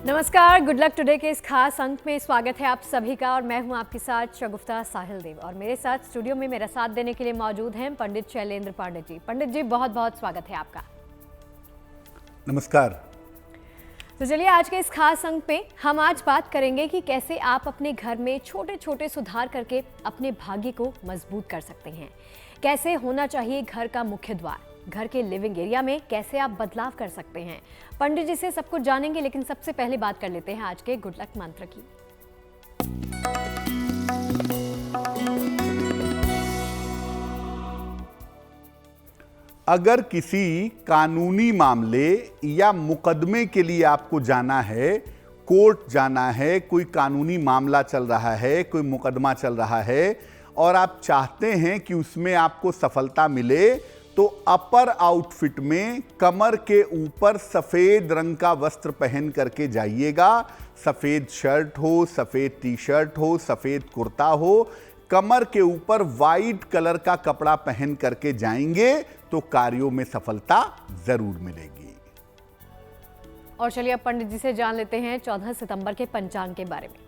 नमस्कार, good luck today के इस खास अंक में स्वागत है आप सभी का। और मैं हूं आपके साथ शगुफ्ता साहिल देव और मेरे साथ स्टूडियो में मेरा साथ देने के लिए मौजूद हैं पंडित शैलेंद्र पांडे जी। पंडित जी, बहुत बहुत स्वागत है आपका। नमस्कार। तो चलिए, आज के इस खास अंक में हम आज बात करेंगे कि कैसे आप अपने घर में छोटे छोटे सुधार करके अपने भाग्य को मजबूत कर सकते हैं। कैसे होना चाहिए घर का मुख्य द्वार, घर के लिविंग एरिया में कैसे आप बदलाव कर सकते हैं। पंडित जी से सब कुछ जानेंगे, लेकिन सबसे पहले बात कर लेते हैं आज के गुड लक मंत्र की। अगर किसी कानूनी मामले या मुकदमे के लिए आपको जाना है, कोर्ट जाना है, कोई कानूनी मामला चल रहा है, कोई मुकदमा चल रहा है और आप चाहते हैं कि उसमें आपको सफलता मिले, तो अपर आउटफिट में कमर के ऊपर सफेद रंग का वस्त्र पहन करके जाइएगा। सफेद शर्ट हो, सफेद टी शर्ट हो, सफेद कुर्ता हो, कमर के ऊपर वाइट कलर का कपड़ा पहन करके जाएंगे तो कार्यों में सफलता जरूर मिलेगी। और चलिए अब पंडित जी से जान लेते हैं 14 सितंबर के पंचांग के बारे में।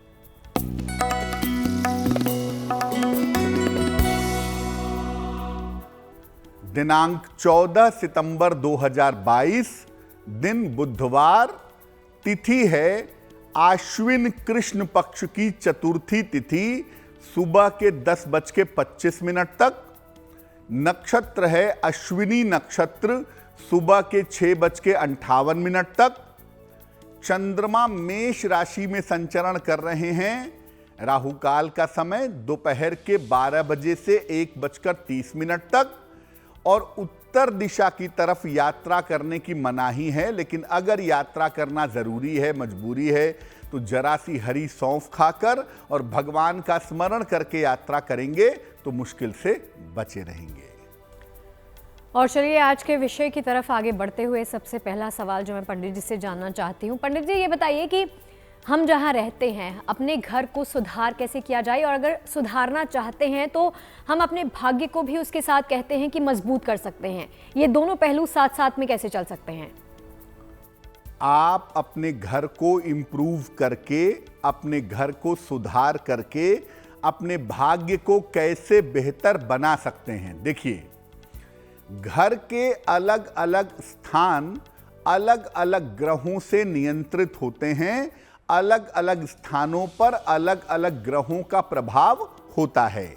दिनांक 14 सितंबर 2022, दिन बुधवार, तिथि है आश्विन कृष्ण पक्ष की चतुर्थी तिथि, सुबह के 10:25 तक। नक्षत्र है अश्विनी नक्षत्र, सुबह के 6:58 तक। चंद्रमा मेष राशि में संचरण कर रहे हैं। राहु काल का समय दोपहर के 12 बजे से 1:30 तक और उत्तर दिशा की तरफ यात्रा करने की मनाही है, लेकिन अगर यात्रा करना जरूरी है, मजबूरी है, तो जरा सी हरी सौंफ खाकर और भगवान का स्मरण करके यात्रा करेंगे तो मुश्किल से बचे रहेंगे। और चलिए आज के विषय की तरफ आगे बढ़ते हुए सबसे पहला सवाल जो मैं पंडित जी से जानना चाहती हूँ, पंडित जी ये बताइए कि हम जहाँ रहते हैं अपने घर को सुधार कैसे किया जाए, और अगर सुधारना चाहते हैं तो हम अपने भाग्य को भी उसके साथ कहते हैं कि मजबूत कर सकते हैं। ये दोनों पहलू साथ साथ में कैसे चल सकते हैं? आप अपने घर को इम्प्रूव करके, अपने घर को सुधार करके अपने भाग्य को कैसे बेहतर बना सकते हैं। देखिए, घर के अलग अलग स्थान अलग अलग ग्रहों से नियंत्रित होते हैं। अलग अलग स्थानों पर अलग अलग ग्रहों का प्रभाव होता है।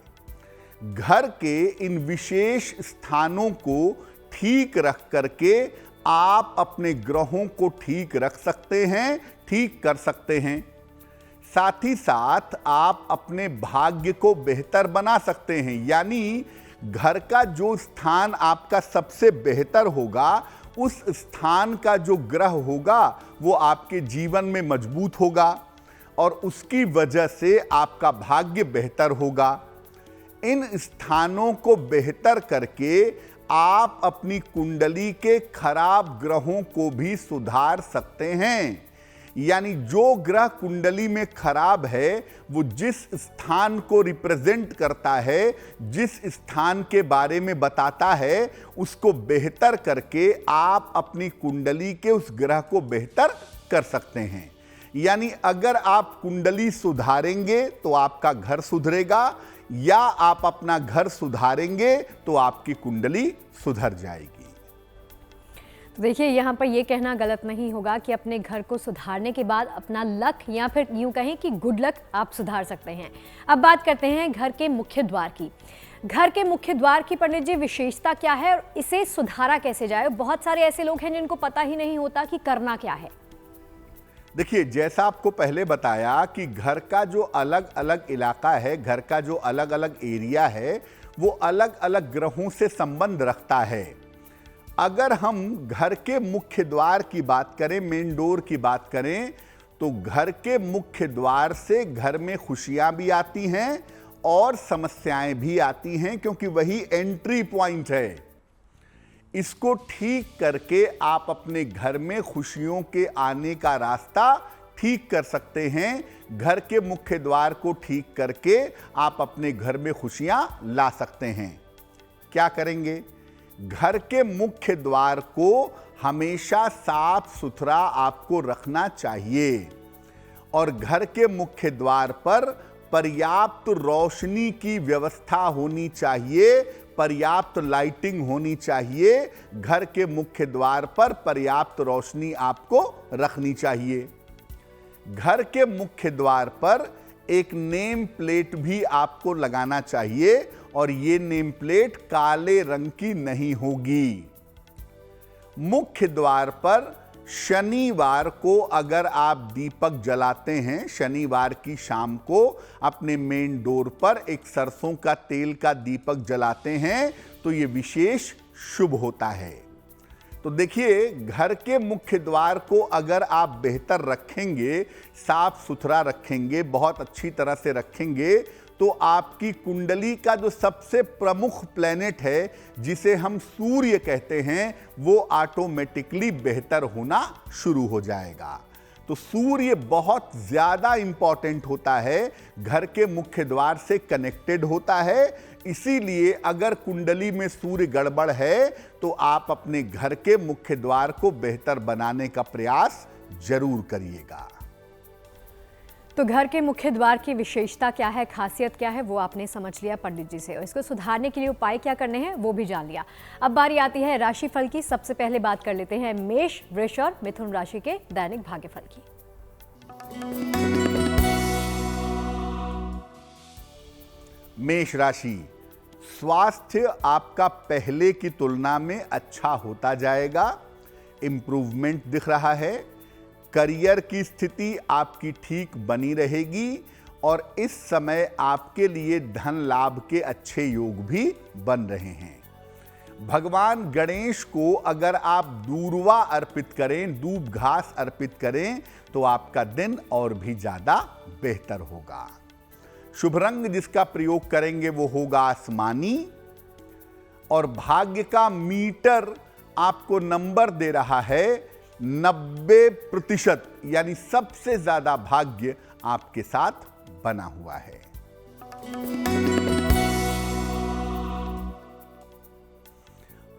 घर के इन विशेष स्थानों को ठीक रख करके आप अपने ग्रहों को ठीक रख सकते हैं, ठीक कर सकते हैं। साथ ही साथ आप अपने भाग्य को बेहतर बना सकते हैं। यानी घर का जो स्थान आपका सबसे बेहतर होगा, उस स्थान का जो ग्रह होगा वो आपके जीवन में मजबूत होगा और उसकी वजह से आपका भाग्य बेहतर होगा। इन स्थानों को बेहतर करके आप अपनी कुंडली के खराब ग्रहों को भी सुधार सकते हैं। यानी जो ग्रह कुंडली में खराब है, वो जिस स्थान को रिप्रेजेंट करता है, जिस स्थान के बारे में बताता है, उसको बेहतर करके आप अपनी कुंडली के उस ग्रह को बेहतर कर सकते हैं। यानी अगर आप कुंडली सुधारेंगे तो आपका घर सुधरेगा, या आप अपना घर सुधारेंगे तो आपकी कुंडली सुधर जाएगी। देखिए, यहाँ पर यह कहना गलत नहीं होगा कि अपने घर को सुधारने के बाद अपना लक, या फिर यूं कहें कि गुड लक, आप सुधार सकते हैं। अब बात करते हैं घर के मुख्य द्वार की। घर के मुख्य द्वार की पंडित जी विशेषता क्या है और इसे सुधारा कैसे जाए? बहुत सारे ऐसे लोग हैं जिनको पता ही नहीं होता कि करना क्या है। देखिए, जैसा आपको पहले बताया कि घर का जो अलग अलग इलाका है, घर का जो अलग अलग एरिया है, वो अलग अलग ग्रहों से संबंध रखता है। अगर हम घर के मुख्य द्वार की बात करें, मेन डोर की बात करें, तो घर के मुख्य द्वार से घर में खुशियां भी आती हैं और समस्याएं भी आती हैं, क्योंकि वही एंट्री पॉइंट है। इसको ठीक करके आप अपने घर में खुशियों के आने का रास्ता ठीक कर सकते हैं। घर के मुख्य द्वार को ठीक करके आप अपने घर में खुशियां ला सकते हैं। क्या करेंगे? घर के मुख्य द्वार को हमेशा साफ सुथरा आपको रखना चाहिए और घर के मुख्य द्वार पर पर्याप्त रोशनी की व्यवस्था होनी चाहिए, पर्याप्त लाइटिंग होनी चाहिए। घर के मुख्य द्वार पर पर्याप्त रोशनी आपको रखनी चाहिए। घर के मुख्य द्वार पर एक नेम प्लेट भी आपको लगाना चाहिए और ये नेम प्लेट काले रंग की नहीं होगी। मुख्य द्वार पर शनिवार को अगर आप दीपक जलाते हैं, शनिवार की शाम को अपने मेन डोर पर एक सरसों का तेल का दीपक जलाते हैं तो ये विशेष शुभ होता है। तो देखिए, घर के मुख्य द्वार को अगर आप बेहतर रखेंगे, साफ सुथरा रखेंगे, बहुत अच्छी तरह से रखेंगे, तो आपकी कुंडली का जो सबसे प्रमुख प्लैनेट है जिसे हम सूर्य कहते हैं, वो ऑटोमेटिकली बेहतर होना शुरू हो जाएगा। तो सूर्य बहुत ज्यादा इंपॉर्टेंट होता है, घर के मुख्य द्वार से कनेक्टेड होता है। इसीलिए अगर कुंडली में सूर्य गड़बड़ है तो आप अपने घर के मुख्य द्वार को बेहतर बनाने का प्रयास जरूर करिएगा। तो घर के मुख्य द्वार की विशेषता क्या है, खासियत क्या है, वो आपने समझ लिया पंडित जी से, और इसको सुधारने के लिए उपाय क्या करने हैं वो भी जान लिया। अब बारी आती है राशिफल की। सबसे पहले बात कर लेते हैं मेष, वृष और मिथुन राशि के दैनिक भाग्यफल की। मेष राशि, स्वास्थ्य आपका पहले की तुलना में अच्छा होता जाएगा, इंप्रूवमेंट दिख रहा है। करियर की स्थिति आपकी ठीक बनी रहेगी और इस समय आपके लिए धन लाभ के अच्छे योग भी बन रहे हैं। भगवान गणेश को अगर आप दूर्वा अर्पित करें, दूब घास अर्पित करें, तो आपका दिन और भी ज्यादा बेहतर होगा। शुभ रंग जिसका प्रयोग करेंगे वो होगा आसमानी और भाग्य का मीटर आपको नंबर दे रहा है 90%, यानी सबसे ज्यादा भाग्य आपके साथ बना हुआ है।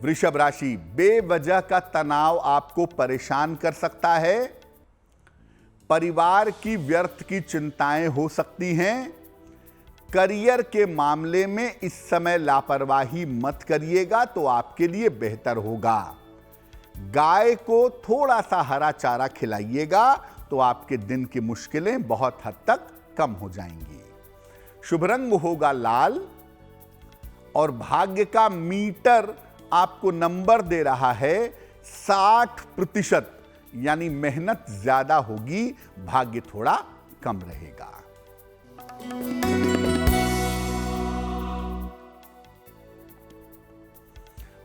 वृषभ राशि, बेवजह का तनाव आपको परेशान कर सकता है। परिवार की व्यर्थ की चिंताएं हो सकती हैं। करियर के मामले में इस समय लापरवाही मत करिएगा तो आपके लिए बेहतर होगा। गाय को थोड़ा सा हरा चारा खिलाइएगा तो आपके दिन की मुश्किलें बहुत हद तक कम हो जाएंगी। शुभ रंग होगा लाल और भाग्य का मीटर आपको नंबर दे रहा है 60%, यानी मेहनत ज्यादा होगी, भाग्य थोड़ा कम रहेगा।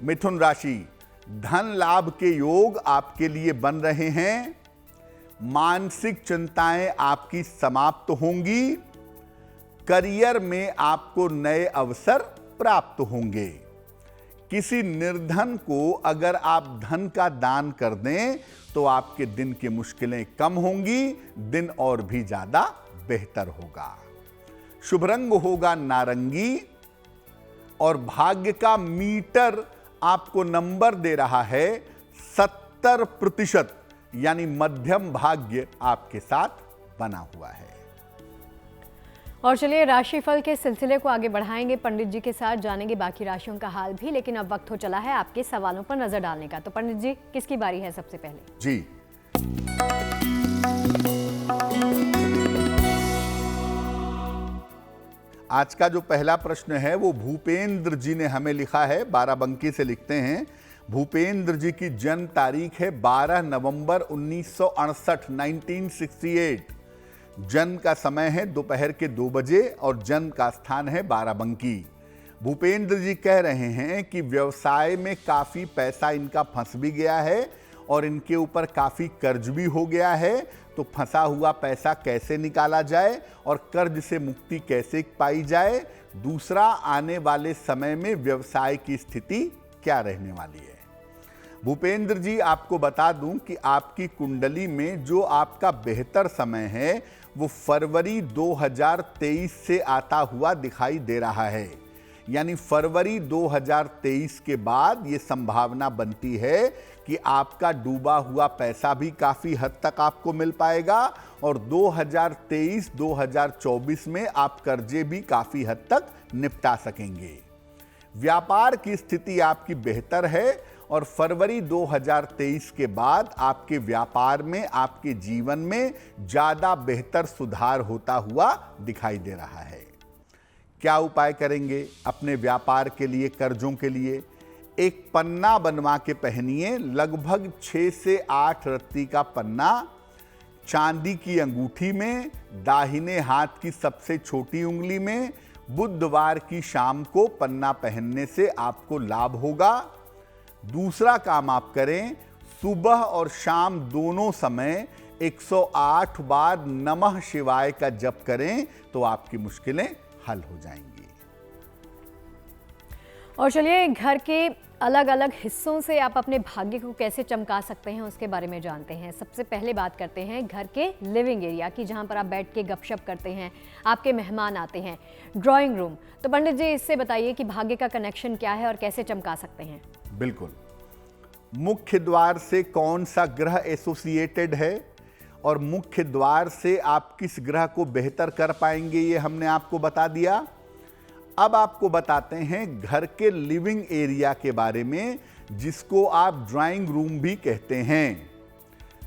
मिथुन राशि, धन लाभ के योग आपके लिए बन रहे हैं। मानसिक चिंताएं आपकी समाप्त होंगी। करियर में आपको नए अवसर प्राप्त होंगे। किसी निर्धन को अगर आप धन का दान कर दें तो आपके दिन की मुश्किलें कम होंगी, दिन और भी ज्यादा बेहतर होगा। शुभ रंग होगा नारंगी और भाग्य का मीटर आपको नंबर दे रहा है 70%, यानी मध्यम भाग्य आपके साथ बना हुआ है। और चलिए राशिफल के सिलसिले को आगे बढ़ाएंगे, पंडित जी के साथ जानेंगे बाकी राशियों का हाल भी, लेकिन अब वक्त हो चला है आपके सवालों पर नजर डालने का। तो पंडित जी, किसकी बारी है सबसे पहले? जी, आज का जो पहला प्रश्न है वो भूपेंद्र जी ने हमें लिखा है, बाराबंकी से लिखते हैं। भूपेंद्र जी की जन्म तारीख है 12 नवंबर 1968, 1968। जन्म का समय है दोपहर के 2 बजे और जन्म का स्थान है बाराबंकी। भूपेंद्र जी कह रहे हैं कि व्यवसाय में काफ़ी पैसा इनका फंस भी गया है और इनके ऊपर काफ़ी कर्ज भी हो गया है। तो फंसा हुआ पैसा कैसे निकाला जाए और कर्ज से मुक्ति कैसे पाई जाए। दूसरा, आने वाले समय में व्यवसाय की स्थिति क्या रहने वाली है। भूपेंद्र जी, आपको बता दूं कि आपकी कुंडली में जो आपका बेहतर समय है वो फरवरी 2023 से आता हुआ दिखाई दे रहा है। यानी फरवरी 2023 के बाद ये संभावना बनती है कि आपका डूबा हुआ पैसा भी काफी हद तक आपको मिल पाएगा और 2023-2024 में आप कर्जे भी काफी हद तक निपटा सकेंगे। व्यापार की स्थिति आपकी बेहतर है और फरवरी 2023 के बाद आपके व्यापार में, आपके जीवन में ज्यादा बेहतर सुधार होता हुआ दिखाई दे रहा है। क्या उपाय करेंगे अपने व्यापार के लिए, कर्जों के लिए? एक पन्ना बनवा के पहनिए, लगभग 6 से 8 रत्ती का पन्ना, चांदी की अंगूठी में, दाहिने हाथ की सबसे छोटी उंगली में। बुधवार की शाम को पन्ना पहनने से आपको लाभ होगा। दूसरा काम आप करें, सुबह और शाम दोनों समय 108 बार नमः शिवाय का जप करें तो आपकी मुश्किलें हल हो जाएंगी। और चलिए, घर के अलग अलग हिस्सों से आप अपने भाग्य को कैसे चमका सकते हैं उसके बारे में जानते हैं। सबसे पहले बात करते हैं घर के लिविंग एरिया की, जहां पर आप बैठ के गपशप करते हैं, आपके मेहमान आते हैं, ड्राइंग रूम। तो पंडित जी, इससे बताइए कि भाग्य का कनेक्शन क्या है और कैसे चमका सकते हैं। बिल्कुल, मुख्य द्वार से कौन सा ग्रह एसोसिएटेड है और मुख्य द्वार से आप किस ग्रह को बेहतर कर पाएंगे, ये हमने आपको बता दिया। अब आपको बताते हैं घर के लिविंग एरिया के बारे में, जिसको आप ड्राइंग रूम भी कहते हैं।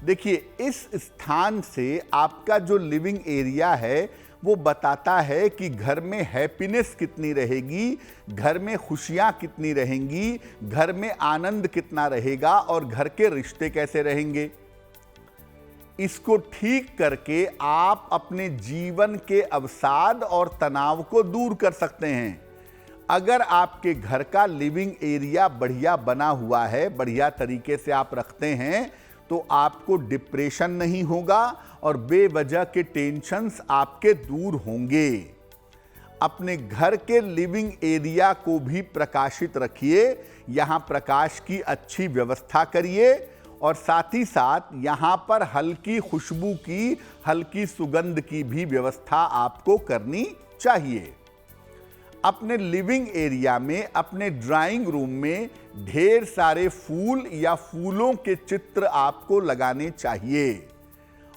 देखिए, इस स्थान से आपका जो लिविंग एरिया है वो बताता है कि घर में हैप्पीनेस कितनी रहेगी, घर में खुशियां कितनी रहेंगी, घर में आनंद कितना रहेगा और घर के रिश्ते कैसे रहेंगे। इसको ठीक करके आप अपने जीवन के अवसाद और तनाव को दूर कर सकते हैं। अगर आपके घर का लिविंग एरिया बढ़िया बना हुआ है, बढ़िया तरीके से आप रखते हैं, तो आपको डिप्रेशन नहीं होगा और बेवजह के टेंशन्स आपके दूर होंगे। अपने घर के लिविंग एरिया को भी प्रकाशित रखिए, यहां प्रकाश की अच्छी व्यवस्था करिए और साथ ही साथ यहां पर हल्की खुशबू की, हल्की सुगंध की भी व्यवस्था आपको करनी चाहिए। अपने लिविंग एरिया में, अपने ड्राइंग रूम में ढेर सारे फूल या फूलों के चित्र आपको लगाने चाहिए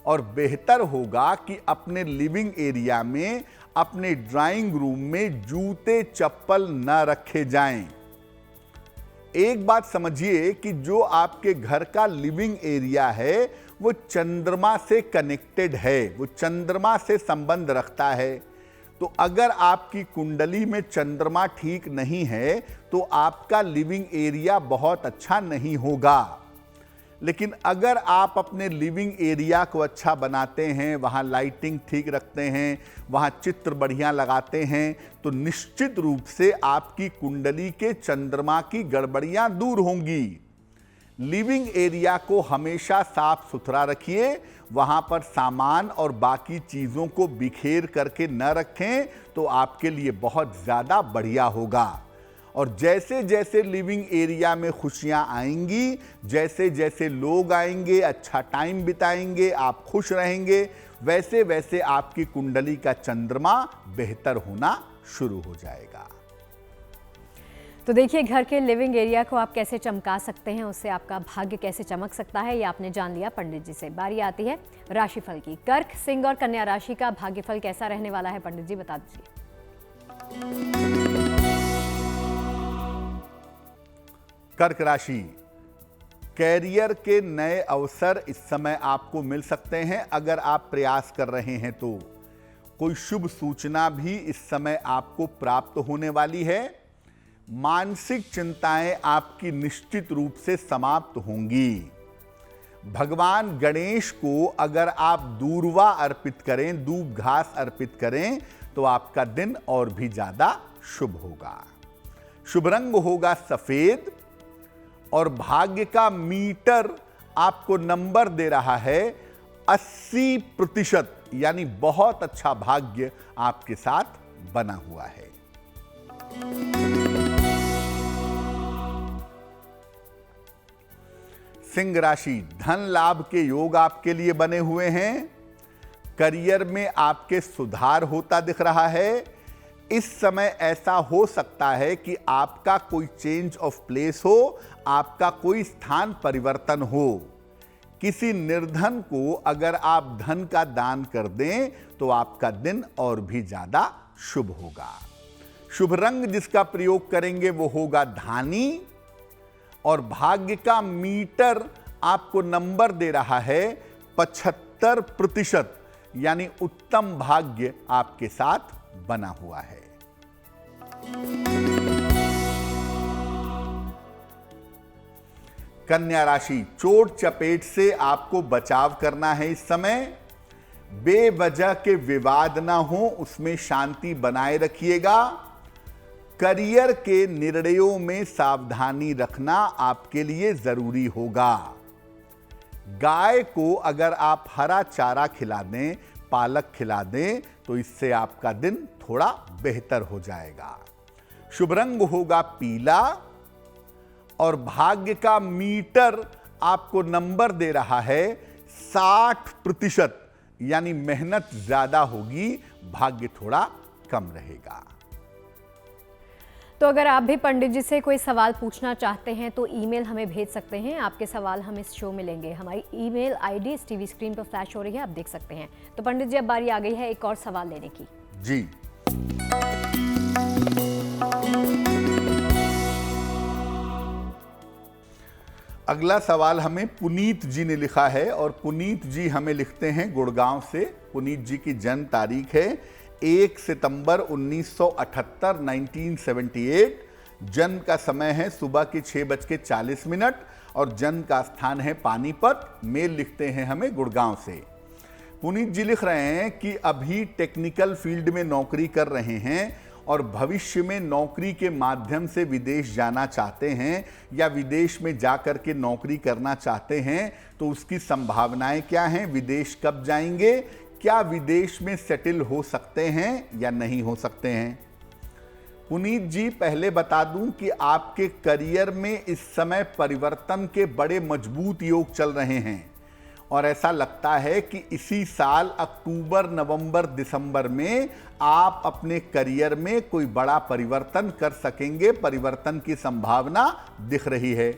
और बेहतर होगा कि अपने लिविंग एरिया में, अपने ड्राइंग रूम में जूते चप्पल न रखे जाएं। एक बात समझिए कि जो आपके घर का लिविंग एरिया है वो चंद्रमा से कनेक्टेड है, वो चंद्रमा से संबंध रखता है। तो अगर आपकी कुंडली में चंद्रमा ठीक नहीं है तो आपका लिविंग एरिया बहुत अच्छा नहीं होगा। लेकिन अगर आप अपने लिविंग एरिया को अच्छा बनाते हैं, वहाँ लाइटिंग ठीक रखते हैं, वहाँ चित्र बढ़िया लगाते हैं, तो निश्चित रूप से आपकी कुंडली के चंद्रमा की गड़बड़ियाँ दूर होंगी। लिविंग एरिया को हमेशा साफ सुथरा रखिए, वहाँ पर सामान और बाकी चीज़ों को बिखेर करके न रखें तो आपके लिए बहुत ज़्यादा बढ़िया होगा। और जैसे जैसे लिविंग एरिया में खुशियां आएंगी, जैसे जैसे लोग आएंगे, अच्छा टाइम बिताएंगे, आप खुश रहेंगे, वैसे वैसे आपकी कुंडली का चंद्रमा बेहतर होना शुरू हो जाएगा। तो देखिए, घर के लिविंग एरिया को आप कैसे चमका सकते हैं, उससे आपका भाग्य कैसे चमक सकता है, ये आपने जान लिया पंडित जी से। बारी आती है राशिफल की। कर्क, सिंह और कन्या राशि का भाग्यफल कैसा रहने वाला है, पंडित जी बता दीजिए। कर्क राशि, कैरियर के नए अवसर इस समय आपको मिल सकते हैं अगर आप प्रयास कर रहे हैं तो। कोई शुभ सूचना भी इस समय आपको प्राप्त होने वाली है। मानसिक चिंताएं आपकी निश्चित रूप से समाप्त होंगी। भगवान गणेश को अगर आप दूर्वा अर्पित करें, दूब घास अर्पित करें, तो आपका दिन और भी ज्यादा शुभ होगा। शुभ रंग होगा सफेद और भाग्य का मीटर आपको नंबर दे रहा है 80%, यानी बहुत अच्छा भाग्य आपके साथ बना हुआ है। सिंह राशि, धन लाभ के योग आपके लिए बने हुए हैं। करियर में आपके सुधार होता दिख रहा है। इस समय ऐसा हो सकता है कि आपका कोई चेंज ऑफ प्लेस हो, आपका कोई स्थान परिवर्तन हो। किसी निर्धन को अगर आप धन का दान कर दें तो आपका दिन और भी ज्यादा शुभ होगा। शुभ रंग जिसका प्रयोग करेंगे वो होगा धानी, और भाग्य का मीटर आपको नंबर दे रहा है 75%, यानी उत्तम भाग्य आपके साथ बना हुआ है। कन्या राशि, चोट चपेट से आपको बचाव करना है। इस समय बेवजह के विवाद ना हो, उसमें शांति बनाए रखिएगा। करियर के निर्णयों में सावधानी रखना आपके लिए जरूरी होगा। गाय को अगर आप हरा चारा खिला दें, पालक खिला दें, तो इससे आपका दिन थोड़ा बेहतर हो जाएगा। शुभ रंग होगा पीला, और भाग्य का मीटर आपको नंबर दे रहा है 60%, यानी मेहनत ज्यादा होगी, भाग्य थोड़ा कम रहेगा। तो अगर आप भी पंडित जी से कोई सवाल पूछना चाहते हैं तो ईमेल हमें भेज सकते हैं। आपके सवाल हम इस शो में लेंगे। हमारी ईमेल आईडी इस टीवी स्क्रीन पर फ्लैश हो रही है, आप देख सकते हैं। तो पंडित जी, अब बारी आ गई है एक और सवाल लेने की। जी, अगला सवाल हमें पुनीत जी ने लिखा है, और पुनीत जी हमें लिखते हैं गुड़गांव से। पुनीत जी की जन्म तारीख है 1 सितंबर 1978, 1978। जन्म का समय है सुबह के 6:40, और जन्म का स्थान है पानीपत। मेल लिखते हैं हमें गुड़गांव से। पुनीत जी लिख रहे हैं कि अभी टेक्निकल फील्ड में नौकरी कर रहे हैं और भविष्य में नौकरी के माध्यम से विदेश जाना चाहते हैं, या विदेश में जाकर के नौकरी करना चाहते हैं, तो उसकी संभावनाएं क्या हैं? विदेश कब जाएंगे? क्या विदेश में सेटल हो सकते हैं या नहीं हो सकते हैं? पुनीत जी, पहले बता दूं कि आपके करियर में इस समय परिवर्तन के बड़े मजबूत योग चल रहे हैं, और ऐसा लगता है कि इसी साल अक्टूबर, नवंबर, दिसंबर में आप अपने करियर में कोई बड़ा परिवर्तन कर सकेंगे। परिवर्तन की संभावना दिख रही है।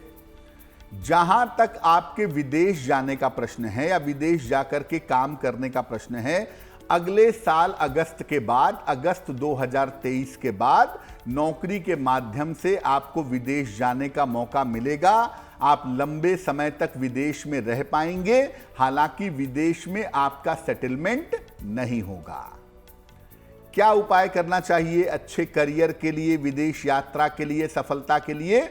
जहां तक आपके विदेश जाने का प्रश्न है या विदेश जाकर के काम करने का प्रश्न है, अगले साल अगस्त के बाद, अगस्त 2023 के बाद नौकरी के माध्यम से आपको विदेश जाने का मौका मिलेगा। आप लंबे समय तक विदेश में रह पाएंगे, हालांकि विदेश में आपका सेटलमेंट नहीं होगा। क्या उपाय करना चाहिए अच्छे करियर के लिए, विदेश यात्रा के लिए, सफलता के लिए?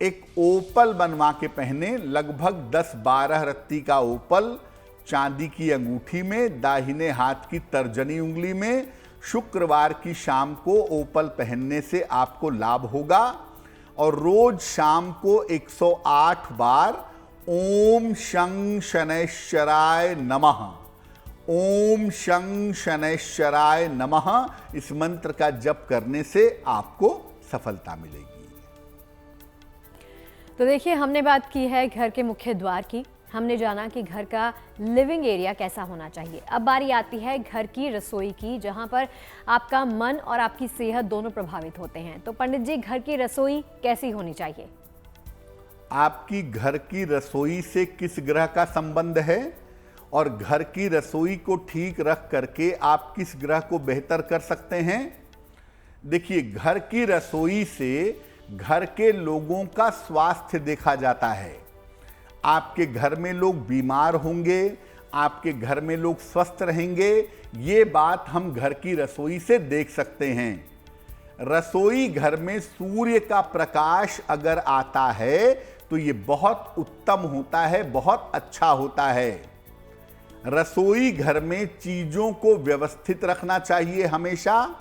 एक ओपल बनवा के पहने, लगभग 10-12 रत्ती का ओपल चांदी की अंगूठी में, दाहिने हाथ की तर्जनी उंगली में। शुक्रवार की शाम को ओपल पहनने से आपको लाभ होगा, और रोज शाम को 108 बार ओम शं शनैश्चराय नमः, ओम शं शनैश्चराय नमः, इस मंत्र का जप करने से आपको सफलता मिलेगी। तो देखिए, हमने बात की है घर के मुख्य द्वार की, हमने जाना कि घर का लिविंग एरिया कैसा होना चाहिए। अब बारी आती है घर की रसोई की, जहां पर आपका मन और आपकी सेहत दोनों प्रभावित होते हैं। तो पंडित जी, घर की रसोई कैसी होनी चाहिए? आपकी घर की रसोई से किस ग्रह का संबंध है, और घर की रसोई को ठीक रख करके आप किस ग्रह को बेहतर कर सकते हैं? देखिए, घर की रसोई से घर के लोगों का स्वास्थ्य देखा जाता है। आपके घर में लोग बीमार होंगे, आपके घर में लोग स्वस्थ रहेंगे, ये बात हम घर की रसोई से देख सकते हैं। रसोई घर में सूर्य का प्रकाश अगर आता है तो ये बहुत उत्तम होता है, बहुत अच्छा होता है। रसोई घर में चीजों को व्यवस्थित रखना चाहिए हमेशा,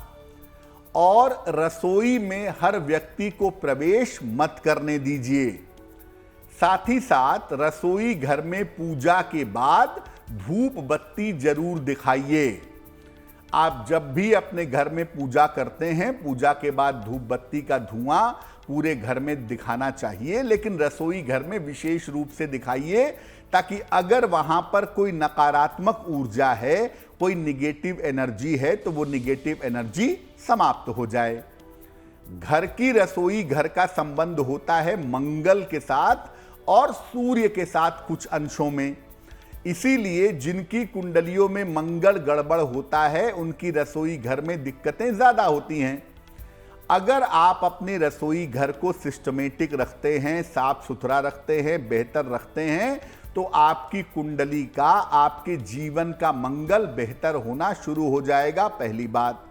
और रसोई में हर व्यक्ति को प्रवेश मत करने दीजिए। साथ ही साथ रसोई घर में पूजा के बाद धूप बत्ती जरूर दिखाइए। आप जब भी अपने घर में पूजा करते हैं, पूजा के बाद धूप बत्ती का धुआं पूरे घर में दिखाना चाहिए, लेकिन रसोई घर में विशेष रूप से दिखाइए, ताकि अगर वहां पर कोई नकारात्मक ऊर्जा है, कोई निगेटिव एनर्जी है, तो वो निगेटिव एनर्जी समाप्त हो जाए। घर की रसोई घर का संबंध होता है मंगल के साथ और सूर्य के साथ कुछ अंशों में। इसीलिए जिनकी कुंडलियों में मंगल गड़बड़ होता है उनकी रसोई घर में दिक्कतें ज्यादा होती हैं। अगर आप अपने रसोई घर को सिस्टमेटिक रखते हैं, साफ सुथरा रखते हैं, बेहतर रखते हैं, तो आपकी कुंडली का, आपके जीवन का मंगल बेहतर होना शुरू हो जाएगा। पहली बात।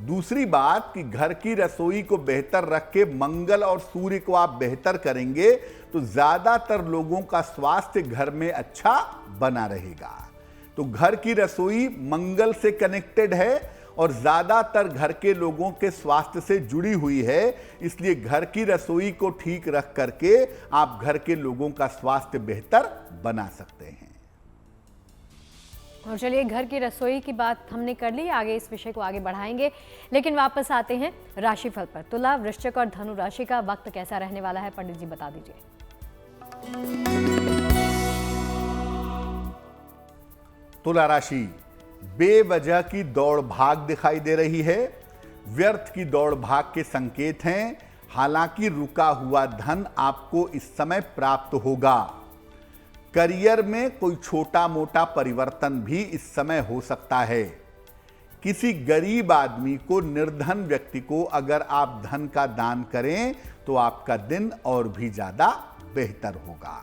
दूसरी बात कि घर की रसोई को बेहतर रख के मंगल और सूर्य को आप बेहतर करेंगे तो ज्यादातर लोगों का स्वास्थ्य घर में अच्छा बना रहेगा। तो घर की रसोई मंगल से कनेक्टेड है और ज्यादातर घर के लोगों के स्वास्थ्य से जुड़ी हुई है। इसलिए घर की रसोई को ठीक रख करके आप घर के लोगों का स्वास्थ्य बेहतर बना सकते हैं। और चलिए, घर की रसोई की बात हमने कर ली, आगे इस विषय को आगे बढ़ाएंगे, लेकिन वापस आते हैं राशिफल पर। तुला, वृश्चिक और धनु राशि का वक्त कैसा रहने वाला है, पंडित जी बता दीजिए। तुला राशि, बेवजह की दौड़ भाग दिखाई दे रही है। व्यर्थ की दौड़ भाग के संकेत हैं। हालांकि रुका हुआ धन आपको इस समय प्राप्त होगा। करियर में कोई छोटा मोटा परिवर्तन भी इस समय हो सकता है। किसी गरीब आदमी को, निर्धन व्यक्ति को अगर आप धन का दान करें तो आपका दिन और भी ज्यादा बेहतर होगा।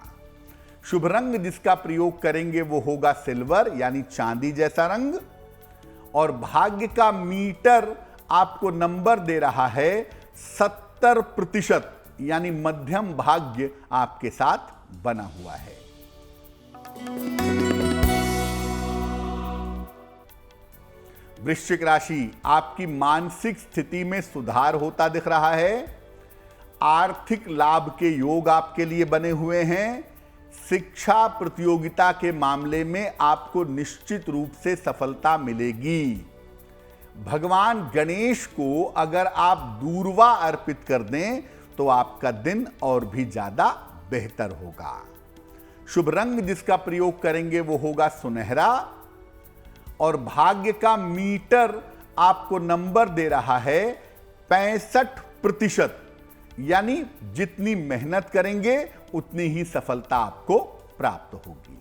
शुभ रंग जिसका प्रयोग करेंगे वो होगा सिल्वर यानी चांदी जैसा रंग। और भाग्य का मीटर आपको नंबर दे रहा है 70% यानी मध्यम भाग्य आपके साथ बना हुआ है। वृश्चिक राशि, आपकी मानसिक स्थिति में सुधार होता दिख रहा है। आर्थिक लाभ के योग आपके लिए बने हुए हैं। शिक्षा प्रतियोगिता के मामले में आपको निश्चित रूप से सफलता मिलेगी। भगवान गणेश को अगर आप दूर्वा अर्पित कर दें तो आपका दिन और भी ज्यादा बेहतर होगा। शुभ रंग जिसका प्रयोग करेंगे वो होगा सुनहरा। और भाग्य का मीटर आपको नंबर दे रहा है 65%, यानी जितनी मेहनत करेंगे उतनी ही सफलता आपको प्राप्त होगी।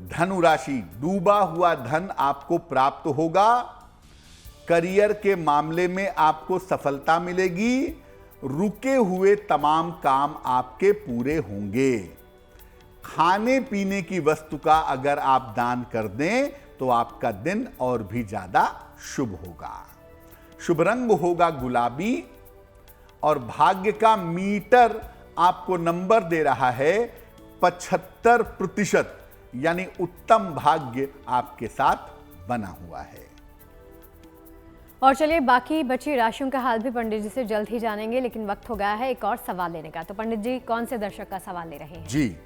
धनु राशि, डूबा हुआ धन आपको प्राप्त होगा। करियर के मामले में आपको सफलता मिलेगी। रुके हुए तमाम काम आपके पूरे होंगे। खाने पीने की वस्तु का अगर आप दान कर दें तो आपका दिन और भी ज्यादा शुभ होगा। शुभ रंग होगा गुलाबी। और भाग्य का मीटर आपको नंबर दे रहा है 75%, यानी उत्तम भाग्य आपके साथ बना हुआ है। और चलिए, बाकी बची राशियों का हाल भी पंडित जी से जल्द ही जानेंगे, लेकिन वक्त हो गया है एक और सवाल लेने का। तो पंडित जी, कौन से दर्शक का सवाल ले रहे हैं? जी,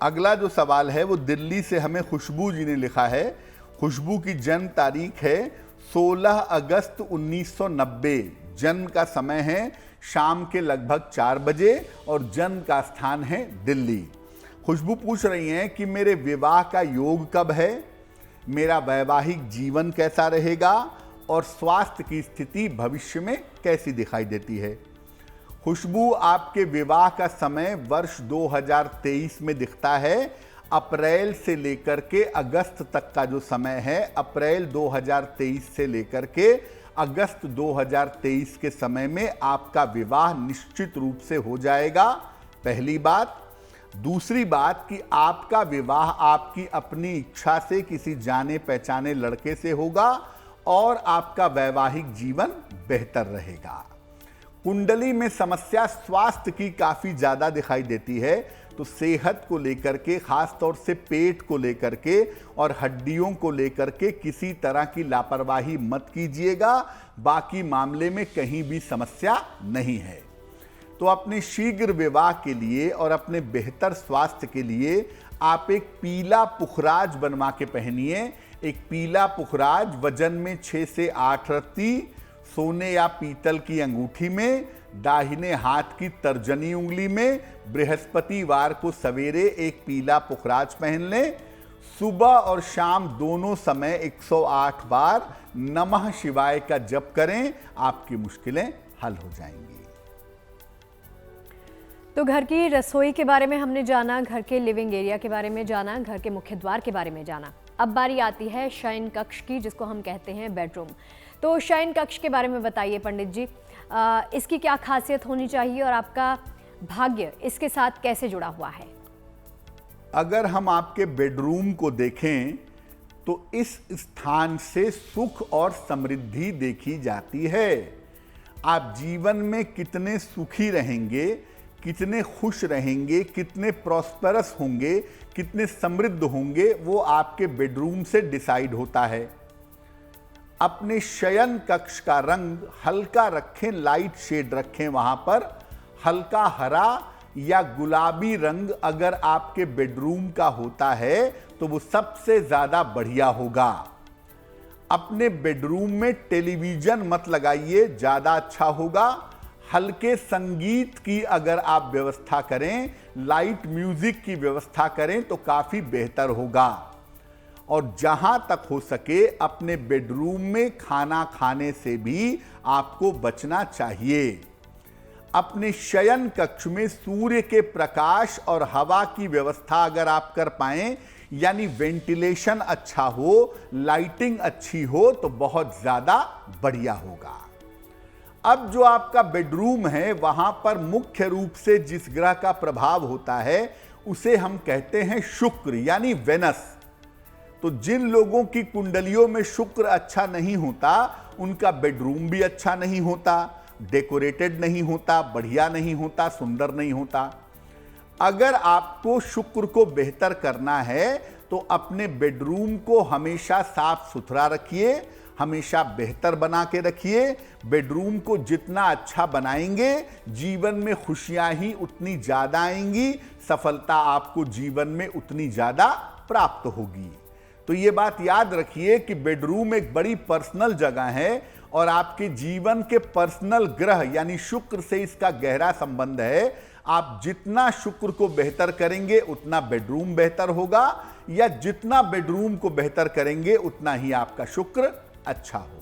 अगला जो सवाल है वो दिल्ली से हमें खुशबू जी ने लिखा है। खुशबू की जन्म तारीख है 16 अगस्त 1990। जन्म का समय है शाम के लगभग 4 बजे और जन्म का स्थान है दिल्ली। खुशबू पूछ रही हैं कि मेरे विवाह का योग कब है, मेरा वैवाहिक जीवन कैसा रहेगा और स्वास्थ्य की स्थिति भविष्य में कैसी दिखाई देती है। खुशबू, आपके विवाह का समय वर्ष 2023 में दिखता है। अप्रैल से लेकर के अगस्त तक का जो समय है, अप्रैल 2023 से लेकर के अगस्त 2023 के समय में आपका विवाह निश्चित रूप से हो जाएगा। पहली बात। दूसरी बात कि आपका विवाह आपकी अपनी इच्छा से किसी जाने पहचाने लड़के से होगा और आपका वैवाहिक जीवन बेहतर रहेगा। कुंडली में समस्या स्वास्थ्य की काफी ज्यादा दिखाई देती है, तो सेहत को लेकर के, खास तौर से पेट को लेकर के और हड्डियों को लेकर के किसी तरह की लापरवाही मत कीजिएगा। बाकी मामले में कहीं भी समस्या नहीं है। तो अपने शीघ्र विवाह के लिए और अपने बेहतर स्वास्थ्य के लिए आप एक पीला पुखराज बनवा के पहनिए। एक पीला पुखराज वजन में 6 से 8 रत्ती सोने या पीतल की अंगूठी में दाहिने हाथ की तर्जनी उंगली में बृहस्पतिवार को सवेरे एक पीला पुखराज पहन लें। सुबह और शाम दोनों समय 108 बार नमः शिवाय का जप करें, आपकी मुश्किलें हल हो जाएंगी। तो घर की रसोई के बारे में हमने जाना, घर के लिविंग एरिया के बारे में जाना, घर के मुख्य द्वार के बारे में जाना। अब बारी आती है शयन कक्ष की, जिसको हम कहते हैं बेडरूम। तो शयन कक्ष के बारे में बताइए पंडित जी, इसकी क्या खासियत होनी चाहिए और आपका भाग्य इसके साथ कैसे जुड़ा हुआ है? अगर हम आपके बेडरूम को देखें तो इस स्थान से सुख और समृद्धि देखी जाती है। आप जीवन में कितने सुखी रहेंगे, कितने खुश रहेंगे, कितने प्रॉस्पेरस होंगे, कितने समृद्ध होंगे, वो आपके बेडरूम से डिसाइड होता है। अपने शयन कक्ष का रंग हल्का रखें, लाइट शेड रखें। वहां पर हल्का हरा या गुलाबी रंग अगर आपके बेडरूम का होता है तो वो सबसे ज्यादा बढ़िया होगा। अपने बेडरूम में टेलीविजन मत लगाइए, ज्यादा अच्छा होगा। हल्के संगीत की अगर आप व्यवस्था करें, लाइट म्यूजिक की व्यवस्था करें तो काफी बेहतर होगा। और जहां तक हो सके अपने बेडरूम में खाना खाने से भी आपको बचना चाहिए। अपने शयन कक्ष में सूर्य के प्रकाश और हवा की व्यवस्था अगर आप कर पाएं, यानी वेंटिलेशन अच्छा हो, लाइटिंग अच्छी हो, तो बहुत ज्यादा बढ़िया होगा। अब जो आपका बेडरूम है वहां पर मुख्य रूप से जिस ग्रह का प्रभाव होता है उसे हम कहते हैं शुक्र, यानी वेनस। तो जिन लोगों की कुंडलियों में शुक्र अच्छा नहीं होता, उनका बेडरूम भी अच्छा नहीं होता, डेकोरेटेड नहीं होता, बढ़िया नहीं होता, सुंदर नहीं होता। अगर आपको शुक्र को बेहतर करना है तो अपने बेडरूम को हमेशा साफ सुथरा रखिए, हमेशा बेहतर बना के रखिए। बेडरूम को जितना अच्छा बनाएंगे, जीवन में खुशियां ही उतनी ज्यादा आएंगी, सफलता आपको जीवन में उतनी ज्यादा प्राप्त होगी। तो ये बात याद रखिए कि बेडरूम एक बड़ी पर्सनल जगह है और आपके जीवन के पर्सनल ग्रह यानी शुक्र से इसका गहरा संबंध है। आप जितना शुक्र को बेहतर करेंगे उतना बेडरूम बेहतर होगा, या जितना बेडरूम को बेहतर करेंगे उतना ही आपका शुक्र अच्छा होगा।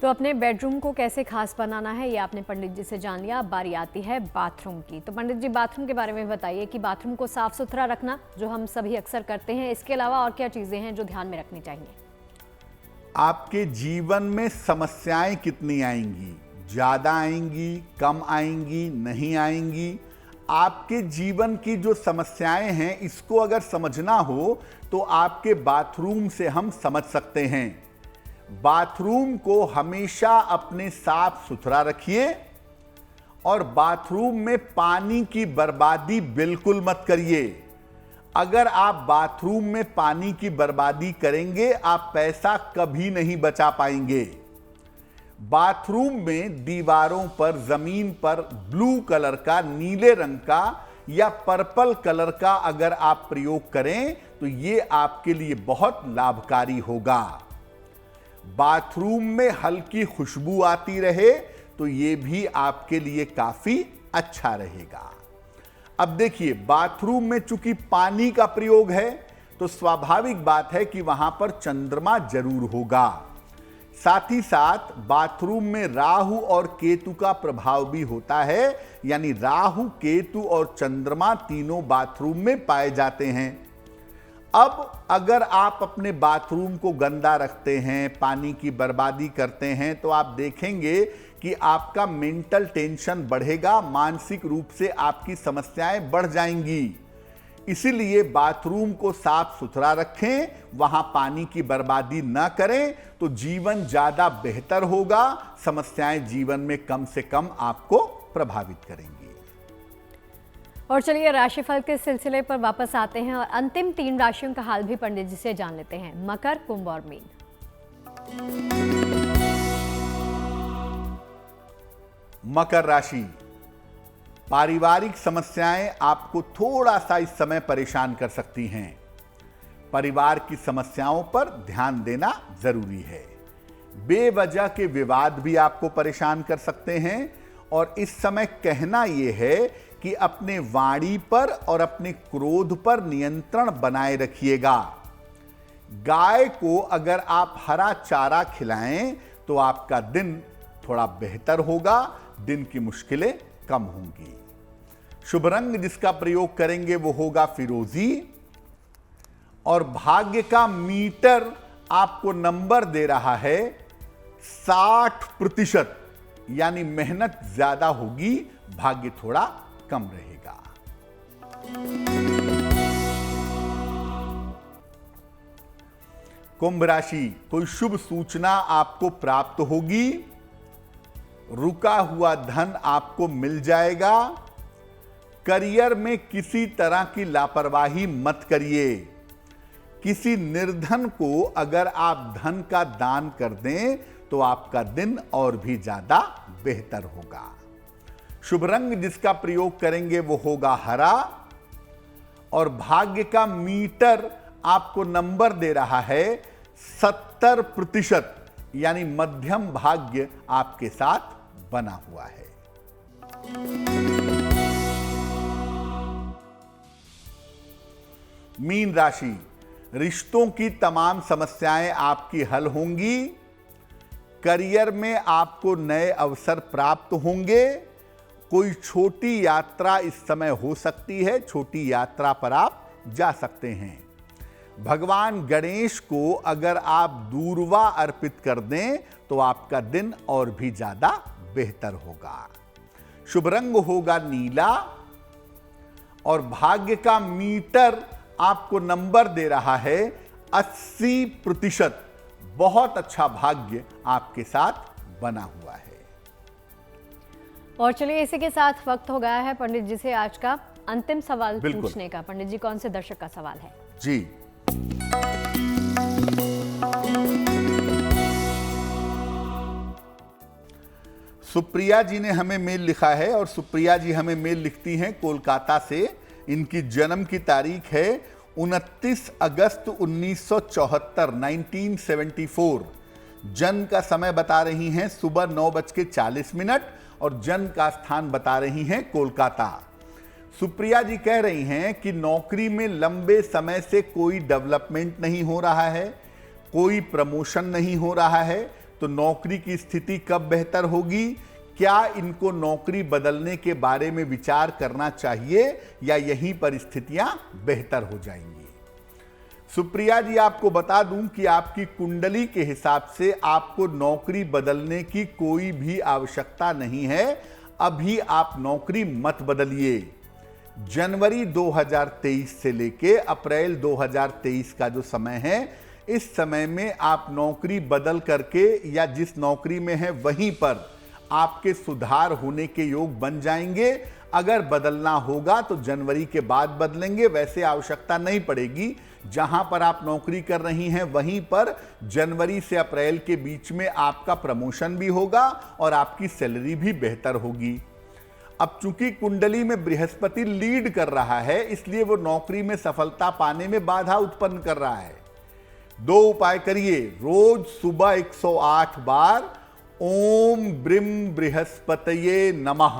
तो अपने बेडरूम को कैसे खास बनाना है ये आपने पंडित जी से जान लिया। अब बारी आती है बाथरूम की। तो पंडित जी बाथरूम के बारे में बताइए कि बाथरूम को साफ सुथरा रखना जो हम सभी अक्सर करते हैं, इसके अलावा और क्या चीजें हैं जो ध्यान में रखनी चाहिए? आपके जीवन में समस्याएं कितनी आएंगी, ज्यादा आएंगी, कम आएंगी, नहीं आएंगी? आपके जीवन की जो समस्याएं हैं इसको अगर समझना हो तो आपके बाथरूम से हम समझ सकते हैं। बाथरूम को हमेशा अपने साफ सुथरा रखिए और बाथरूम में पानी की बर्बादी बिल्कुल मत करिए। अगर आप बाथरूम में पानी की बर्बादी करेंगे आप पैसा कभी नहीं बचा पाएंगे। बाथरूम में दीवारों पर, जमीन पर ब्लू कलर का, नीले रंग का या पर्पल कलर का अगर आप प्रयोग करें तो ये आपके लिए बहुत लाभकारी होगा। बाथरूम में हल्की खुशबू आती रहे तो ये भी आपके लिए काफी अच्छा रहेगा। अब देखिए, बाथरूम में चूंकि पानी का प्रयोग है तो स्वाभाविक बात है कि वहां पर चंद्रमा जरूर होगा। साथ ही साथ बाथरूम में राहु और केतु का प्रभाव भी होता है, यानी राहु, केतु और चंद्रमा तीनों बाथरूम में पाए जाते हैं। अब अगर आप अपने बाथरूम को गंदा रखते हैं, पानी की बर्बादी करते हैं, तो आप देखेंगे कि आपका मेंटल टेंशन बढ़ेगा, मानसिक रूप से आपकी समस्याएं बढ़ जाएंगी। इसीलिए बाथरूम को साफ सुथरा रखें, वहां पानी की बर्बादी ना करें तो जीवन ज्यादा बेहतर होगा, समस्याएं जीवन में कम से कम आपको प्रभावित करेंगी। और चलिए राशिफल के सिलसिले पर वापस आते हैं और अंतिम 3 राशियों का हाल भी पंडित जी से जान लेते हैं, मकर, कुंभ और मीन। मकर राशि, पारिवारिक समस्याएं आपको थोड़ा सा इस समय परेशान कर सकती हैं। परिवार की समस्याओं पर ध्यान देना जरूरी है। बेवजह के विवाद भी आपको परेशान कर सकते हैं। और इस समय कहना यह है कि अपने वाणी पर और अपने क्रोध पर नियंत्रण बनाए रखिएगा। गाय को अगर आप हरा चारा खिलाएं तो आपका दिन थोड़ा बेहतर होगा, दिन की मुश्किलें कम होंगी। शुभ रंग जिसका प्रयोग करेंगे वो होगा फिरोजी। और भाग्य का मीटर आपको नंबर दे रहा है 60%, यानी मेहनत ज्यादा होगी, भाग्य थोड़ा कम रहेगा। कुंभ राशि, कोई शुभ सूचना आपको प्राप्त होगी। रुका हुआ धन आपको मिल जाएगा। करियर में किसी तरह की लापरवाही मत करिए। किसी निर्धन को अगर आप धन का दान कर दें तो आपका दिन और भी ज्यादा बेहतर होगा। शुभ रंग जिसका प्रयोग करेंगे वो होगा हरा। और भाग्य का मीटर आपको नंबर दे रहा है 70%, यानी मध्यम भाग्य आपके साथ बना हुआ है। मीन राशि, रिश्तों की तमाम समस्याएं आपकी हल होंगी। करियर में आपको नए अवसर प्राप्त होंगे। कोई छोटी यात्रा इस समय हो सकती है, छोटी यात्रा पर आप जा सकते हैं। भगवान गणेश को अगर आप दूर्वा अर्पित कर दें तो आपका दिन और भी ज्यादा बेहतर होगा। शुभ रंग होगा नीला। और भाग्य का मीटर आपको नंबर दे रहा है 80%। बहुत अच्छा भाग्य आपके साथ बना हुआ है। और चलिए इसी के साथ वक्त हो गया है पंडित जी से आज का अंतिम सवाल बिल्कुल। पूछने का। पंडित जी, कौन से दर्शक का सवाल है? जी, सुप्रिया जी ने हमें मेल लिखा है। और सुप्रिया जी हमें मेल लिखती हैं कोलकाता से। इनकी जन्म की तारीख है 29 अगस्त 1974, 1974। जन्म का समय बता रही हैं सुबह 9:40 और जन्म का स्थान बता रही हैं कोलकाता। सुप्रिया जी कह रही हैं कि नौकरी में लंबे समय से कोई डेवलपमेंट नहीं हो रहा है, कोई प्रमोशन नहीं हो रहा है, तो नौकरी की स्थिति कब बेहतर होगी? क्या इनको नौकरी बदलने के बारे में विचार करना चाहिए या यहीं पर स्थितियां बेहतर हो जाएंगी? सुप्रिया जी, आपको बता दूं कि आपकी कुंडली के हिसाब से आपको नौकरी बदलने की कोई भी आवश्यकता नहीं है। अभी आप नौकरी मत बदलिए। जनवरी 2023 से लेके अप्रैल 2023 का जो समय है, इस समय में आप नौकरी बदल करके या जिस नौकरी में है वहीं पर आपके सुधार होने के योग बन जाएंगे। अगर बदलना होगा तो जनवरी के बाद बदलेंगे, वैसे आवश्यकता नहीं पड़ेगी। जहां पर आप नौकरी कर रही हैं वहीं पर जनवरी से अप्रैल के बीच में आपका प्रमोशन भी होगा और आपकी सैलरी भी बेहतर होगी। अब चूंकि कुंडली में बृहस्पति लीड कर रहा है, इसलिए वो नौकरी में सफलता पाने में बाधा उत्पन्न कर रहा है। 2 उपाय करिए। रोज सुबह 108 बार ओम ब्रीम बृहस्पतये नमः,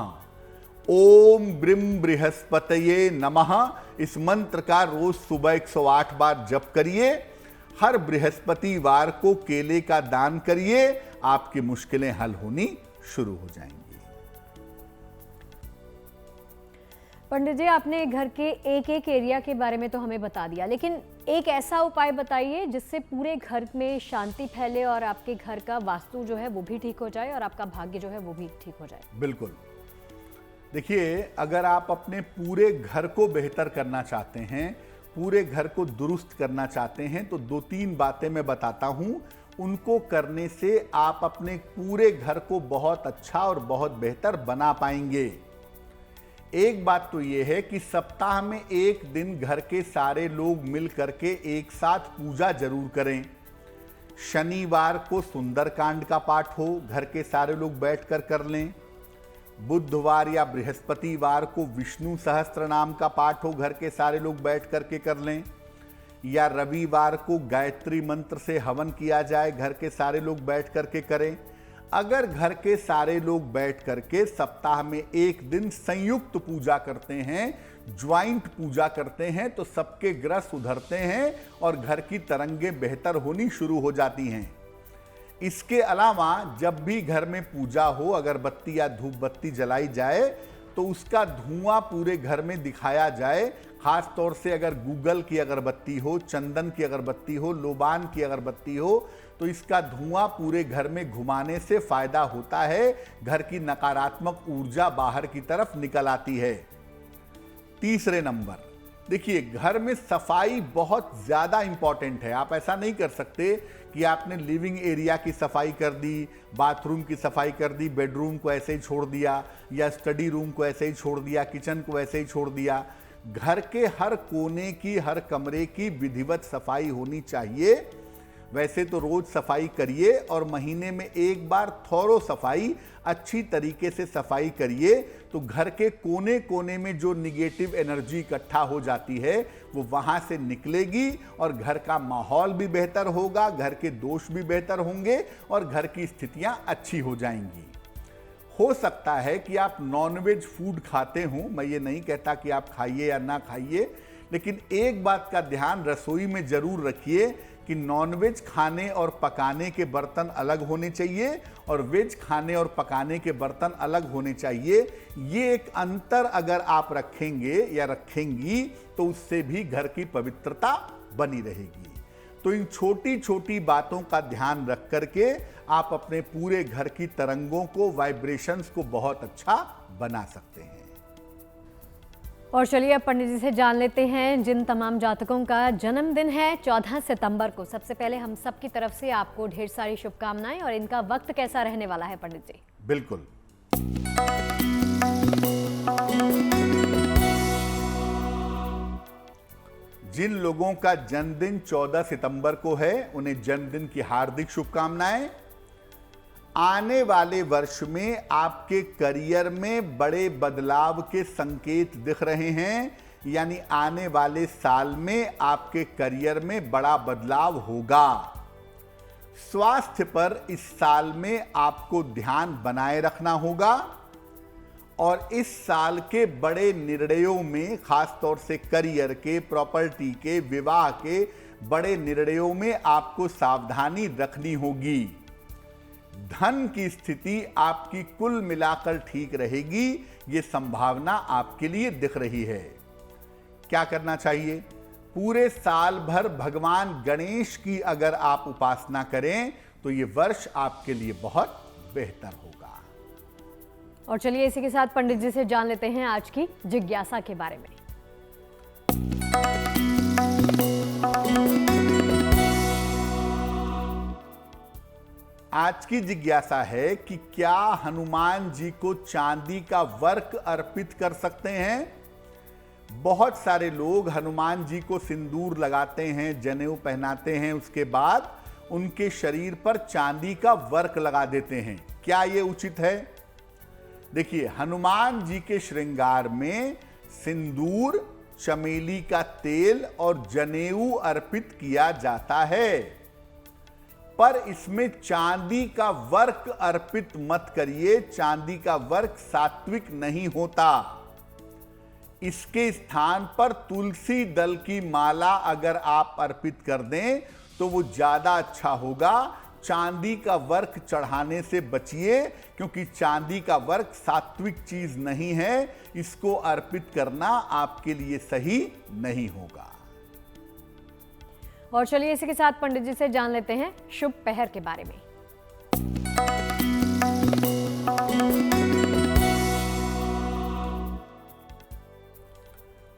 ओम ब्रीम बृहस्पतये नमः, इस मंत्र का रोज सुबह 108 बार जप करिए। हर बृहस्पतिवार को केले का दान करिए। आपकी मुश्किलें हल होनी शुरू हो जाएंगी। पंडित जी, आपने घर के एक एक एरिया के बारे में तो हमें बता दिया, लेकिन एक ऐसा उपाय बताइए जिससे पूरे घर में शांति फैले और आपके घर का वास्तु जो है वो भी ठीक हो जाए और आपका भाग्य जो है वो भी ठीक हो जाए। बिल्कुल। देखिए, अगर आप अपने पूरे घर को बेहतर करना चाहते हैं, पूरे घर को दुरुस्त करना चाहते हैं, तो 2-3 बातें मैं बताता हूं। उनको करने से आप अपने पूरे घर को बहुत अच्छा और बहुत बेहतर बना पाएंगे। एक बात तो यह है कि सप्ताह में एक दिन घर के सारे लोग मिल करके एक साथ पूजा जरूर करें। शनिवार को सुंदरकांड का पाठ हो, घर के सारे लोग बैठकर कर लें। बुधवार या बृहस्पतिवार को विष्णु सहस्त्र नाम का पाठ हो, घर के सारे लोग बैठ करके कर लें। या रविवार को गायत्री मंत्र से हवन किया जाए, घर के सारे लोग बैठ करके करें। अगर घर के सारे लोग बैठ करके सप्ताह में एक दिन संयुक्त पूजा करते हैं, ज्वाइंट पूजा करते हैं, तो सबके ग्रह सुधरते हैं और घर की तरंगें बेहतर होनी शुरू हो जाती हैं। इसके अलावा जब भी घर में पूजा हो, अगरबत्ती या धूप बत्ती जलाई जाए तो उसका धुआं पूरे घर में दिखाया जाए। खास तौर से अगर गूगल की अगरबत्ती हो, चंदन की अगरबत्ती हो, लोबान की अगरबत्ती हो, तो इसका धुआं पूरे घर में घुमाने से फायदा होता है, घर की नकारात्मक ऊर्जा बाहर की तरफ निकल आती है। तीसरे नंबर, देखिए घर में सफाई बहुत ज़्यादा इंपॉर्टेंट है। आप ऐसा नहीं कर सकते कि आपने लिविंग एरिया की सफाई कर दी, बाथरूम की सफाई कर दी, बेडरूम को ऐसे ही छोड़ दिया, या स्टडी रूम को ऐसे ही छोड़ दिया, किचन को ऐसे ही छोड़ दिया। घर के हर कोने की, हर कमरे की विधिवत सफाई होनी चाहिए। वैसे तो रोज सफाई करिए और महीने में एक बार थोरो सफाई, अच्छी तरीके से सफाई करिए, तो घर के कोने कोने में जो निगेटिव एनर्जी इकट्ठा हो जाती है वो वहां से निकलेगी और घर का माहौल भी बेहतर होगा, घर के दोष भी बेहतर होंगे और घर की स्थितियां अच्छी हो जाएंगी। हो सकता है कि आप नॉनवेज फूड खाते हों, मैं ये नहीं कहता कि आप खाइए या ना खाइए, लेकिन एक बात का ध्यान रसोई में जरूर रखिए कि नॉनवेज खाने और पकाने के बर्तन अलग होने चाहिए और वेज खाने और पकाने के बर्तन अलग होने चाहिए। ये एक अंतर अगर आप रखेंगे या रखेंगी तो उससे भी घर की पवित्रता बनी रहेगी। तो इन छोटी छोटी बातों का ध्यान रख करके आप अपने पूरे घर की तरंगों को, वाइब्रेशंस को बहुत अच्छा बना सकते हैं। और चलिए अब पंडित जी से जान लेते हैं जिन तमाम जातकों का जन्मदिन है 14 सितंबर को। सबसे पहले हम सब की तरफ से आपको ढेर सारी शुभकामनाएं, और इनका वक्त कैसा रहने वाला है पंडित जी? बिल्कुल। जिन लोगों का जन्मदिन 14 सितंबर को है उन्हें जन्मदिन की हार्दिक शुभकामनाएं। आने वाले वर्ष में आपके करियर में बड़े बदलाव के संकेत दिख रहे हैं, यानी आने वाले साल में आपके करियर में बड़ा बदलाव होगा। स्वास्थ्य पर इस साल में आपको ध्यान बनाए रखना होगा और इस साल के बड़े निर्णयों में, खास तौर से करियर के, प्रॉपर्टी के, विवाह के बड़े निर्णयों में आपको सावधानी रखनी होगी। धन की स्थिति आपकी कुल मिलाकर ठीक रहेगी, ये संभावना आपके लिए दिख रही है। क्या करना चाहिए? पूरे साल भर भगवान गणेश की अगर आप उपासना करें तो ये वर्ष आपके लिए बहुत बेहतर होगा। और चलिए इसी के साथ पंडित जी से जान लेते हैं आज की जिज्ञासा के बारे में। आज की जिज्ञासा है कि क्या हनुमान जी को चांदी का वर्क अर्पित कर सकते हैं? बहुत सारे लोग हनुमान जी को सिंदूर लगाते हैं, जनेऊ पहनाते हैं, उसके बाद उनके शरीर पर चांदी का वर्क लगा देते हैं। क्या यह उचित है? देखिए, हनुमान जी के श्रृंगार में सिंदूर, चमेली का तेल और जनेऊ अर्पित किया जाता है, पर इसमें चांदी का वर्क अर्पित मत करिए। चांदी का वर्क सात्विक नहीं होता। इसके स्थान पर तुलसी दल की माला अगर आप अर्पित कर दें तो वो ज्यादा अच्छा होगा। चांदी का वर्क चढ़ाने से बचिए, क्योंकि चांदी का वर्क सात्विक चीज नहीं है। इसको अर्पित करना आपके लिए सही नहीं होगा। और चलिए इसी के साथ पंडित जी से जान लेते हैं शुभ पहर के बारे में।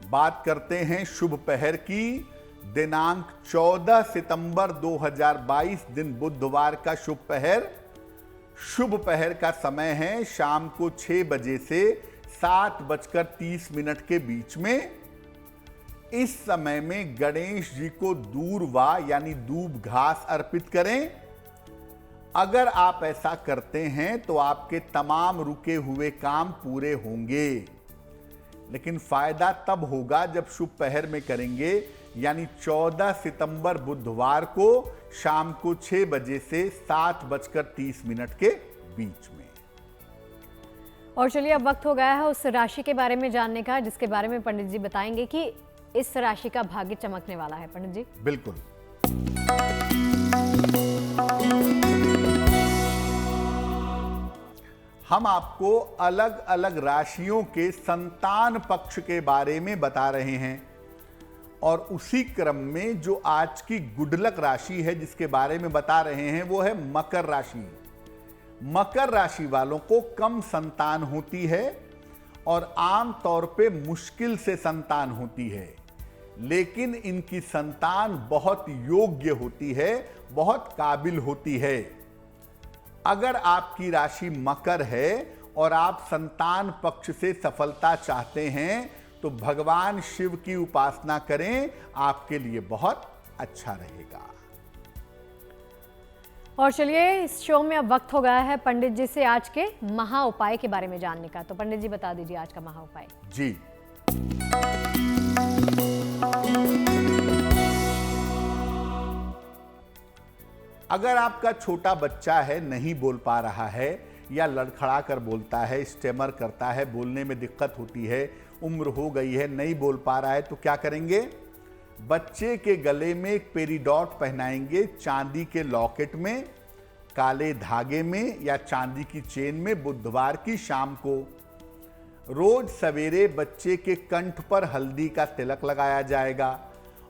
बात करते हैं शुभ पहर की। दिनांक 14 सितंबर 2022 दिन बुधवार का शुभ पहर। शुभ पहर का समय है शाम को 6 बजे से 7:30 के बीच में। इस समय में गणेश जी को दूर्वा यानी दूब घास अर्पित करें। अगर आप ऐसा करते हैं तो आपके तमाम रुके हुए काम पूरे होंगे, लेकिन फायदा तब होगा जब शुभ पहर में करेंगे यानी 14 सितंबर बुधवार को शाम को 6 बजे से 7:30 के बीच में। और चलिए अब वक्त हो गया है उस राशि के बारे में जानने का जिसके बारे में पंडित जी बताएंगे कि इस राशि का भाग्य चमकने वाला है। पंडित जी बिल्कुल। हम आपको अलग अलग राशियों के संतान पक्ष के बारे में बता रहे हैं और उसी क्रम में जो आज की गुड लक राशि है जिसके बारे में बता रहे हैं वो है मकर राशि। मकर राशि वालों को कम संतान होती है और आम तौर पे मुश्किल से संतान होती है, लेकिन इनकी संतान बहुत योग्य होती है, बहुत काबिल होती है। अगर आपकी राशि मकर है और आप संतान पक्ष से सफलता चाहते हैं तो भगवान शिव की उपासना करें, आपके लिए बहुत अच्छा रहेगा। और चलिए इस शो में अब वक्त हो गया है पंडित जी से आज के महा उपाय के बारे में जानने का। तो पंडित जी बता दीजिए आज का महा उपाय। जी, अगर आपका छोटा बच्चा है, नहीं बोल पा रहा है या लड़खड़ा कर बोलता है, स्टेमर करता है, बोलने में दिक्कत होती है, उम्र हो गई है, नहीं बोल पा रहा है, तो क्या करेंगे? बच्चे के गले में एक पेरीडॉट पहनाएंगे, चांदी के लॉकेट में, काले धागे में या चांदी की चेन में। बुधवार की शाम को रोज सवेरे बच्चे के कंठ पर हल्दी का तिलक लगाया जाएगा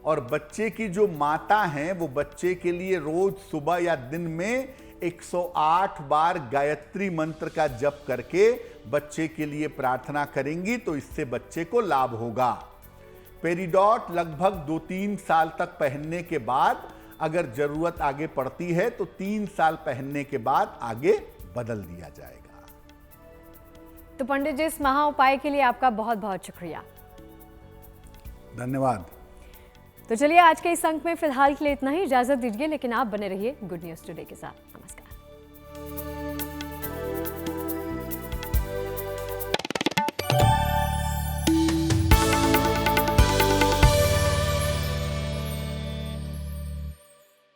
और बच्चे की जो माता हैं वो बच्चे के लिए रोज सुबह या दिन में 108 बार गायत्री मंत्र का जप करके बच्चे के लिए प्रार्थना करेंगी, तो इससे बच्चे को लाभ होगा। पेरीडॉट लगभग 2-3 साल तक पहनने के बाद अगर जरूरत आगे पड़ती है तो 3 साल पहनने के बाद आगे बदल दिया जाएगा। तो पंडित जी इस महा उपाय के लिए आपका बहुत बहुत शुक्रिया। धन्यवाद। तो चलिए आज के इस अंक में फिलहाल के लिए इतना ही, इजाजत दीजिए, लेकिन आप बने रहिए गुड न्यूज टुडे के साथ। नमस्कार।